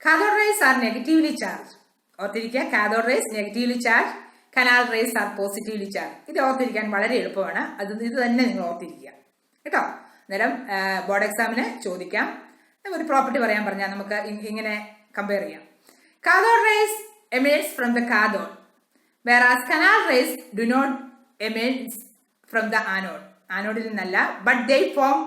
A: Cathode rays are negatively charge. ഓർത്തിരിക്കുക, cathode rays negatively charge, canal rays are positively charge. ഇത് ഓർത്തിരിക്കാൻ വളരെ എളുപ്പമാണ്. ഇത് തന്നെ നിങ്ങൾ ഓർത്തിരിക്കുക കേട്ടോ. അന്നേരം ബോർഡ് എക്സാമിന് ചോദിക്കാം. ഒരു പ്രോപ്പർട്ടി പറയാൻ പറഞ്ഞാൽ നമുക്ക് ഇങ്ങനെ കമ്പയർ ചെയ്യാം. Cathode raise emits from the cathode, whereas canal rays do not emit from the anode. ആനോഡിൽ നിന്നല്ല, but they form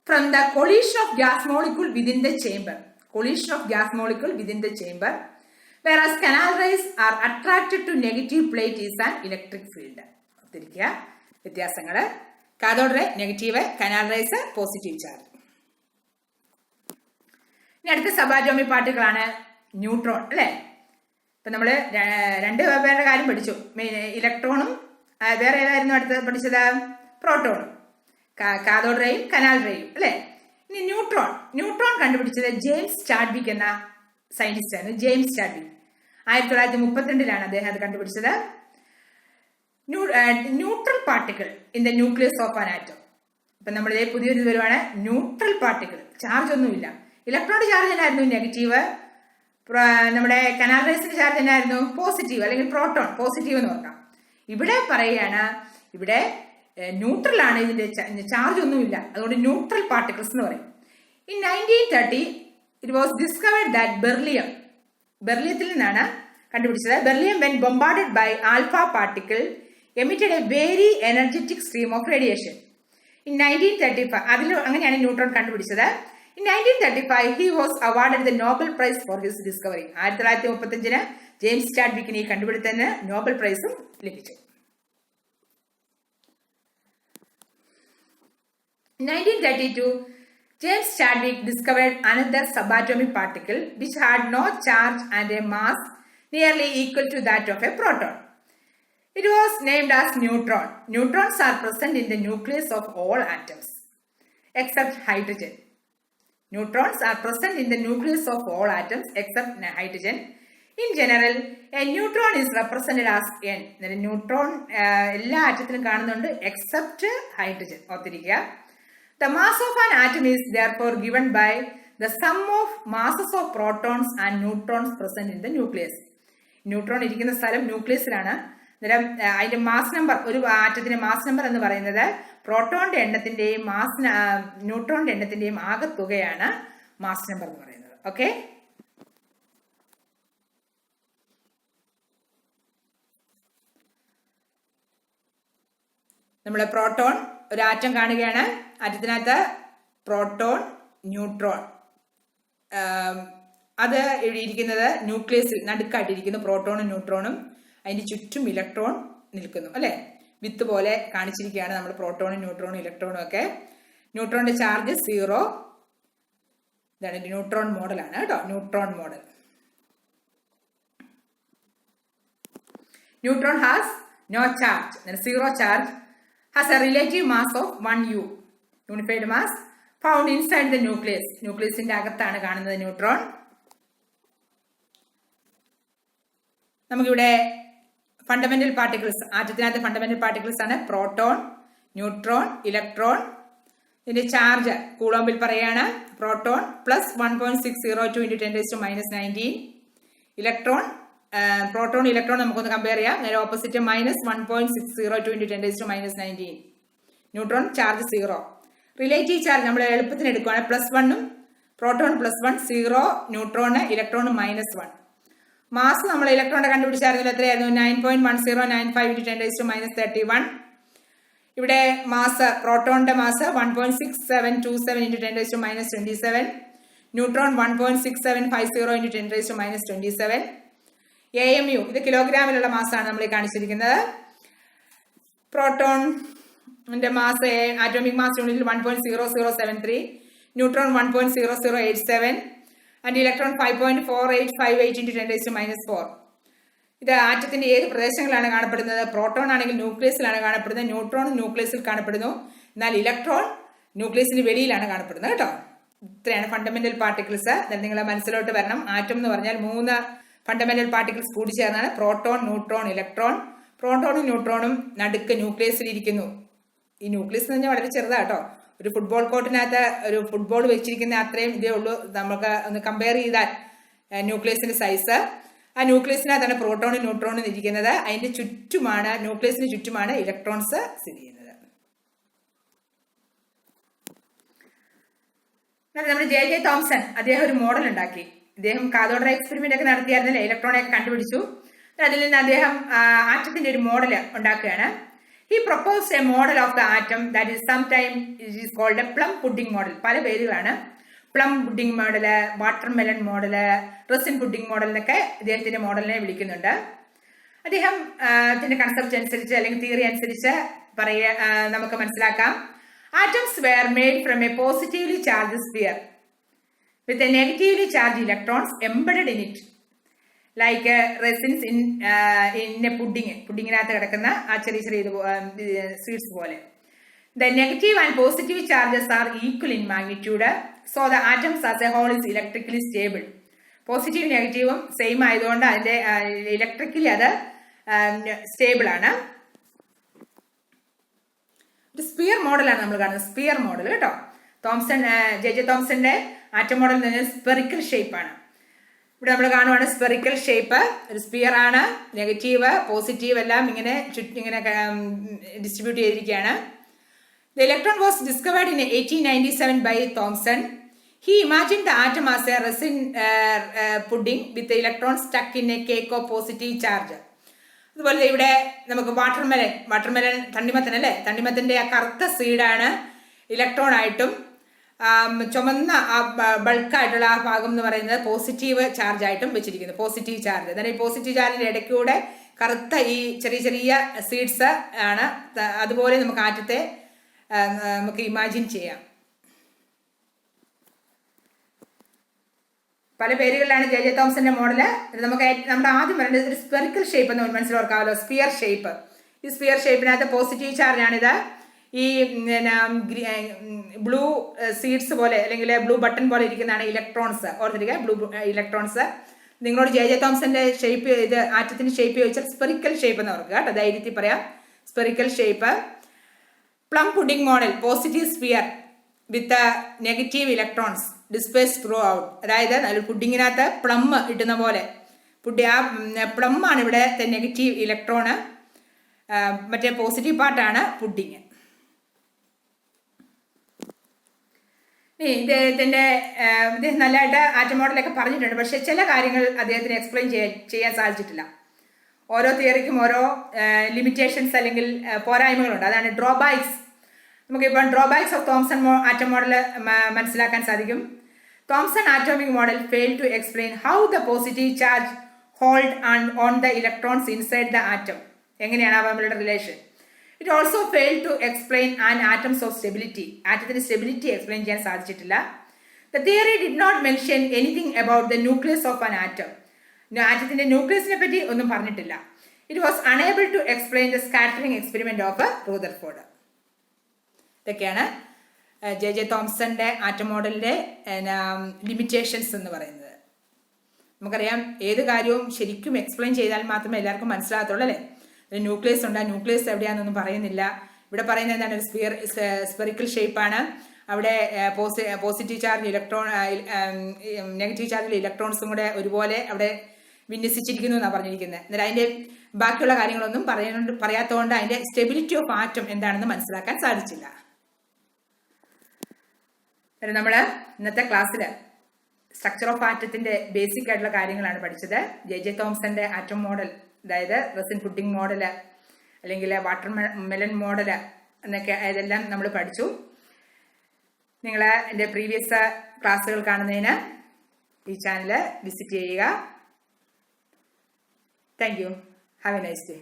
A: from the collision of gas molecule within the chamber. Collision of gas molecule within the chamber. Whereas canal rays are attracted to negative plate is an electric field. ഓർത്തിരിക്കുക വ്യത്യാസങ്ങൾ. Cathode ray negative, canal rays positive charge. ഇനി അടുത്ത subatomic പാർട്ടിക്കിളാണ് neutron അല്ലേ. ഇപ്പൊ നമ്മള് രണ്ട് പേരുടെ കാര്യം പഠിച്ചു. ഇലക്ട്രോണും വേറെ ഏതായിരുന്നു അടുത്ത് പഠിച്ചത്? പ്രോട്ടോണും. കാഥോഡ് റേയും കനാൽ റേയും അല്ലെ. ഇനി ന്യൂട്രോൺ കണ്ടുപിടിച്ചത് ജെയിംസ് ചാഡ്വിക് എന്ന സയന്റിസ്റ്റ് ആണ്. ജെയിംസ് ചാഡ്വിക് 1932 അദ്ദേഹം അത് കണ്ടുപിടിച്ചത്. Neutral particle in the nucleus of an atom. ഇപ്പൊ നമ്മൾ പുതിയൊരു ഇത് വരുവാണ്. ന്യൂട്രൽ പാർട്ടിക്കിൾ, ചാർജ് ഒന്നുമില്ല. ഇലക്ട്രോണിക് ചാർജ് എന്നായിരുന്നു നെഗറ്റീവ്, നമ്മുടെ കനാൽ റേസിന്റെ ചാർജ് എന്നായിരുന്നു പോസിറ്റീവ്, അല്ലെങ്കിൽ പ്രോട്ടോൺ പോസിറ്റീവ് എന്ന് നോക്കാം. ഇവിടെ പറയുകയാണ്, ഇവിടെ ന്യൂട്രൽ ആണ്, ഇതിന്റെ ചാർജ് ഒന്നുമില്ല, അതുകൊണ്ട് ന്യൂട്രൽ പാർട്ടിക്കിൾസ് എന്ന് പറയും. In 1930 it was discovered that ബെർലിയത്തിൽ നിന്നാണ് കണ്ടുപിടിച്ചത്. Beryllium when bombarded by alpha particle emitted a very energetic stream of radiation. In 1935 അങ്ങനെയാണ് ന്യൂട്രോൺ കണ്ടുപിടിച്ചത്. In 1935, he was awarded the Nobel Prize for his discovery. 1935 James ചാഡ്വിക്കിന് ഈ കണ്ടുപിടുത്തത്തിന് Nobel പ്രൈസും ലഭിച്ചു. 1932, James Chadwick discovered another subatomic particle which had no charge and a mass nearly equal to that of a proton. It was named as neutron. Neutrons are present in the nucleus of all atoms except hydrogen. Neutrons are present in the nucleus of all atoms except hydrogen. In general, a neutron is represented as n. Neutron എല്ലാ ആറ്റത്തിലും കാണുന്നുണ്ട് except hydrogen. ഓർത്തിരിക്കുക. The mass of an atom is therefore given by the sum of masses of protons and neutrons present in the nucleus. Neutron ഇരിക്കുന്ന സ്ഥലം ന്യൂക്ലിയസിലാണ്. അന്നേരം അതിന്റെ mass number, ഒരു ആറ്റത്തിന്റെ mass number എന്ന് പറയുന്നത് പ്രോട്ടോണിന്റെ എണ്ണത്തിന്റെയും ന്യൂട്രോണിന്റെ എണ്ണത്തിന്റെയും ആകെത്തുകയാണ് മാസ് നമ്പർ എന്ന് പറയുന്നത്. ഓക്കെ, നമ്മൾ പ്രോട്ടോൺ ഒരു ആറ്റം കാണുകയാണ്. ആറ്റത്തിനകത്ത് പ്രോട്ടോൺ, ന്യൂട്രോൺ, അത് ഇരിക്കുന്നത് ന്യൂക്ലിയസിൽ നടുക്കായിട്ടിരിക്കുന്നു. പ്രോട്ടോണും ന്യൂട്രോണും അതിന്റെ ചുറ്റും ഇലക്ട്രോൺ നിൽക്കുന്നു അല്ലെ, വിത്ത് പോലെ കാണിച്ചിരിക്കുകയാണ് നമ്മൾ പ്രോട്ടോണും ന്യൂട്രോണും ഇലക്ട്രോണും ഒക്കെ. ന്യൂട്രോണിന്റെ ചാർജ് 0. ഇതാണ് ന്യൂട്രോൺ മോഡലാണ് കേട്ടോ, neutron model. Neutron has no charge, 0 charge, has a relative mass of 1 U, unified mass, found inside the nucleus. ന്യൂക്ലിയസിന്റെ അകത്താണ് കാണുന്നത് ന്യൂട്രോൺ. നമുക്കിവിടെ ഫണ്ടമെന്റൽ പാർട്ടിക്കിൾസ്, ആറ്റത്തിനകത്ത് ഫണ്ടമെന്റൽ പാർട്ടിക്കിൾസ് ആണ് പ്രോട്ടോൺ, ന്യൂട്രോൺ, ഇലക്ട്രോൺ. ഇതിന്റെ ചാർജ് കൂളോംബിൽ പറയാണ്. Proton plus 1.602 × 10⁻19. Electron, proton electron നമുക്കൊന്ന് compare ചെയ്യാം. നേരെ opposite -1.602 × 10⁻19. Neutron charge 0. Relative charge നമ്മൾ എളുപ്പത്തിന് എടുക്കുകയാണ്. +1 പ്രോട്ടോൺ +1, 0 ന്യൂട്രോണ്, ഇലക്ട്രോൺ -1. മാസ് നമ്മൾ ഇലക്ട്രോണിന്റെ കണ്ടുപിടിച്ചായിരുന്നു, എത്രയായിരുന്നു? 9.1095 × 10⁻31. ഇവിടെ മാസ്, പ്രോട്ടോണിന്റെ മാസ് 1.6727 × 10⁻27. ന്യൂട്രോൺ 1.6750 × 10⁻27. AMU ഇത് കിലോഗ്രാമിലുള്ള മാസാണ് നമ്മൾ കാണിച്ചിരിക്കുന്നത്. പ്രോട്ടോണിന്റെ മാസ്, ആറ്റോമിക് മാസ് യൂണിറ്റിൽ 1.0073, ന്യൂട്രോൺ 1.0087 ആൻഡ് ഇലക്ട്രോൺ 5.4858 × 10⁻4. ഇത് ആറ്റത്തിന്റെ ഏത് പ്രദേശങ്ങളാണ് കാണപ്പെടുന്നത്? പ്രോട്ടോൺ ആണെങ്കിൽ ന്യൂക്ലിയസിലാണ് കാണപ്പെടുന്നത്, ന്യൂട്രോൺ ന്യൂക്ലിയസിൽ കാണപ്പെടുന്നു, എന്നാൽ ഇലക്ട്രോൺ ന്യൂക്ലിയസിന് വെളിയിലാണ് കാണപ്പെടുന്നത് കേട്ടോ. ഇത്രയാണ് ഫണ്ടമെന്റൽ പാർട്ടിക്കിൾസ്. നിങ്ങൾ മനസ്സിലോട്ട് വരണം, ആറ്റം എന്ന് പറഞ്ഞാൽ 3 ഫണ്ടമെന്റൽ പാർട്ടിക്കിൾസ് കൂടി ചേർന്നാണ് പ്രോട്ടോൺ, ന്യൂട്രോൺ, ഇലക്ട്രോൺ. പ്രോട്ടോണും ന്യൂട്രോണും നടുക്ക് ന്യൂക്ലിയസിൽ ഇരിക്കുന്നു. ഈ ന്യൂക്ലിയസ് എന്ന് പറഞ്ഞാൽ വളരെ ചെറുതാട്ടോ. ഒരു ഫുട്ബോൾ കോർട്ടിനകത്ത് ഒരു ഫുട്ബോൾ വെച്ചിരിക്കുന്ന അത്രയും ഇതേ ഉള്ളൂ. നമുക്ക് ഒന്ന് കമ്പയർ ചെയ്താൽ ന്യൂക്ലിയസിന്റെ സൈസ്, ആ ന്യൂക്ലിയസിനകത്താണ് പ്രോട്ടോണും ന്യൂട്രോണും ഇരിക്കുന്നത്. അതിന്റെ ചുറ്റുമാണ്, ന്യൂക്ലിയസിന് ചുറ്റുമാണ് ഇലക്ട്രോൺസ് സ്ഥിതി ചെയ്യുന്നത്. നമ്മുടെ ജെ തോംസൺ അദ്ദേഹം ഒരു മോഡൽ ഉണ്ടാക്കി. അദ്ദേഹം കാഥോഡ് എക്സ്പെരിമെന്റ് ഒക്കെ നടത്തിയായിരുന്നല്ലേ, ഇലക്ട്രോണെ ഒക്കെ കണ്ടുപിടിച്ചു. അതിൽ നിന്ന് അദ്ദേഹം ആറ്റത്തിന്റെ ഒരു മോഡൽ ഉണ്ടാക്കുകയാണ്. He proposed a model of the atom that is sometimes it is called a plum pudding model. പല പേരുകളാണ്. Plum pudding model, watermelon model, resin pudding model എന്നൊക്കെ അദ്ദേഹത്തിന്റെ മോഡലിനെ വിളിക്കുന്നുണ്ട്. അദ്ദേഹത്തിന്റെ കൺസെപ്റ്റ് അനുസരിച്ച് അല്ലെങ്കിൽ തിയറി അനുസരിച്ച് നമുക്ക് മനസ്സിലാക്കാം. Atoms were made from A positively charge sphere with a negatively charged electrons embedded in it, like resins in a pudding. പുഡിങ്ങിനകത്ത് കിടക്കുന്ന ആ ചെറിയ സ്വീറ്റ്സ് പോലെ. The negative and positive charges are equal in magnitude, so the atoms as a whole is electrically stable. Positive നെഗറ്റീവും same ആയതുകൊണ്ട് അതിന്റെ electrically അത് stable ആണ്. ഒരു സ്പിയർ മോഡലാണ് നമ്മൾ കാണുന്നത്, സ്പിയർ മോഡൽ കേട്ടോ. തോംസൺ, ജെ തോംസന്റെ ആറ്റം മോഡൽ എന്ന് പറഞ്ഞാൽ സ്പെറിക്കൽ ഷേപ്പാണ്. ഇവിടെ നമ്മൾ കാണുവാണ് സ്പെറിക്കൽ ഷേപ്പ്, ഒരു സ്പിയർ ആണ്. നെഗറ്റീവ് പോസിറ്റീവ് എല്ലാം ഇങ്ങനെ ഇങ്ങനെ ഡിസ്ട്രിബ്യൂട്ട് ചെയ്തിരിക്കുകയാണ്. The electron was discovered in 1897 by Thomson. He imagined the atom as a resin pudding with the electron stuck in a cake of positive charge. അതുപോലെ ഇവിടെ നമുക്ക് watermelon തണ്ണിമത്തൻ അല്ലേ, തണ്ണിമത്തന്റെ ആ കറുത്ത സീഡാണ് ഇലക്ട്രോൺ ആയിട്ടും ചുമന്ന ആ ബൾക്കായിട്ടുള്ള ആ ഭാഗം എന്ന് പറയുന്നത് പോസിറ്റീവ് ചാർജ് ആയിട്ടും വെച്ചിരിക്കുന്നു. Positive charge. എന്നാൽ ഈ പോസിറ്റീവ് ചാർജിന്റെ ഇടയ്ക്കൂടെ കറുത്ത ഈ ചെറിയ ചെറിയ സീഡ്സ് ആണ്. അതുപോലെ നമുക്ക് ആറ്റത്തെ നമുക്ക് ഇമാജിൻ ചെയ്യാം. പല പേരുകളിലാണ് ജെ തോംസന്റെ മോഡല്. നമ്മുടെ ആദ്യം പറയേണ്ടത് ഒരു സ്പെറിക്കൽ ഷേപ്പ് എന്ന് മനസ്സിലോർക്കാമല്ലോ. Sphere shape. ഈ സ്പിയർ ഷേപ്പിനകത്ത് പോസിറ്റീവ് ചാർജാണിത്. ഈ ബ്ലൂ സീഡ്സ് പോലെ അല്ലെങ്കിൽ ബ്ലൂ ബട്ടൺ പോലെ ഇരിക്കുന്നതാണ് ഇലക്ട്രോൺസ്. ഓർത്തിരിക്കുക, ബ്ലൂ ഇലക്ട്രോൺസ്. നിങ്ങളോട് ജെ തോംസന്റെ ഷേപ്പ് ഇത് ആറ്റത്തിന്റെ ഷേപ്പ് ചോദിച്ചാൽ സ്പെറിക്കൽ ഷേപ്പ് എന്ന് ഓർക്കുക കേട്ടോ. ധൈര്യത്തിൽ പറയാം, spherical shape. Plum pudding model, positive sphere with negative electrons disperse throughout. അതായത് പുഡിങ്ങിനകത്ത് പ്ലം ഇട്ടുന്ന പോലെ ആ പ്ലം ആണ് ഇവിടെ നെഗറ്റീവ് ഇലക്ട്രോണ്, മറ്റേ പോസിറ്റീവ് പാർട്ടാണ് പുഡിങ്. ഇദ്ദേഹത്തിന്റെ ഇദ്ദേഹം നല്ലതായിട്ട് ആറ്റം മോഡലൊക്കെ പറഞ്ഞിട്ടുണ്ട്. പക്ഷെ ചില കാര്യങ്ങൾ അദ്ദേഹത്തിന് എക്സ്പ്ലെയിൻ ചെയ്യാൻ സാധിച്ചിട്ടില്ല. ഓരോ തിയറിക്കും ഓരോ ലിമിറ്റേഷൻസ് അല്ലെങ്കിൽ പോരായ്മകളുണ്ട്. അതാണ് ഡ്രോബാക്സ്. നമുക്കിപ്പം drawbacks of Thomson atom model മനസ്സിലാക്കാൻ സാധിക്കും. Thomson atomic model fail to explain how the positive charge hold on the electrons inside the atom. എങ്ങനെയാണ് അവരുടെ relation. It also fail to explain an atoms of stability. ആറ്റത്തിന്റെ stability explain ചെയ്യാൻ സാധിച്ചിട്ടില്ല. The theory did not mention anything about the nucleus of an atom. ആറ്റത്തിന്റെ ന്യൂക്ലിയസിനെ പറ്റി ഒന്നും പറഞ്ഞിട്ടില്ല. It was unable to explain the scattering experiment of Rutherford. ഇതൊക്കെയാണ് J തോംസന്റെ atom മോഡലിന്റെ ലിമിറ്റേഷൻസ് എന്ന് പറയുന്നത്. നമുക്കറിയാം, ഏത് കാര്യവും ശരിക്കും എക്സ്പ്ലെയിൻ ചെയ്താൽ മാത്രമേ എല്ലാവർക്കും മനസ്സിലാകത്തുള്ളൂ അല്ലേ. ന്യൂക്ലിയസ് ഉണ്ട്, ന്യൂക്ലിയസ് എവിടെയാണെന്നൊന്നും പറയുന്നില്ല. ഇവിടെ പറയുന്നത് എന്താണ്, സ്പെറിക്കൽ ഷേപ്പാണ്. അവിടെ പോസിറ്റീവ് ചാർജ് ഇലക്ട്രോൺ നെഗറ്റീവ് ചാർജിൽ ഇലക്ട്രോൺസും കൂടെ ഒരുപോലെ അവിടെ വിന്യസിച്ചിരിക്കുന്നു എന്നാണ് പറഞ്ഞിരിക്കുന്നത്. എന്നാൽ അതിന്റെ ബാക്കിയുള്ള കാര്യങ്ങളൊന്നും പറയാത്തതുകൊണ്ട് അതിന്റെ സ്റ്റെബിലിറ്റി ഓഫ് ആറ്റം എന്താണെന്ന് മനസ്സിലാക്കാൻ സാധിച്ചില്ല. നമ്മൾ ഇന്നത്തെ ക്ലാസ്സിൽ സ്ട്രക്ചർ ഓഫ് ആറ്റത്തിന്റെ ബേസിക് ആയിട്ടുള്ള കാര്യങ്ങളാണ് പഠിച്ചത്. ജെ തോംസന്റെ ആറ്റം മോഡൽ, അതായത് റെസിൻ പുഡിംഗ് മോഡല് അല്ലെങ്കിൽ വാട്ടർ മെലൺ മോഡല് എന്നൊക്കെ ഇതെല്ലാം നമ്മൾ പഠിച്ചു. നിങ്ങൾ എൻ്റെ പ്രീവിയസ് ക്ലാസ്സുകൾ കാണുന്നതിന് ഈ ചാനൽ വിസിറ്റ് ചെയ്യുക. Thank you. Have A nice day.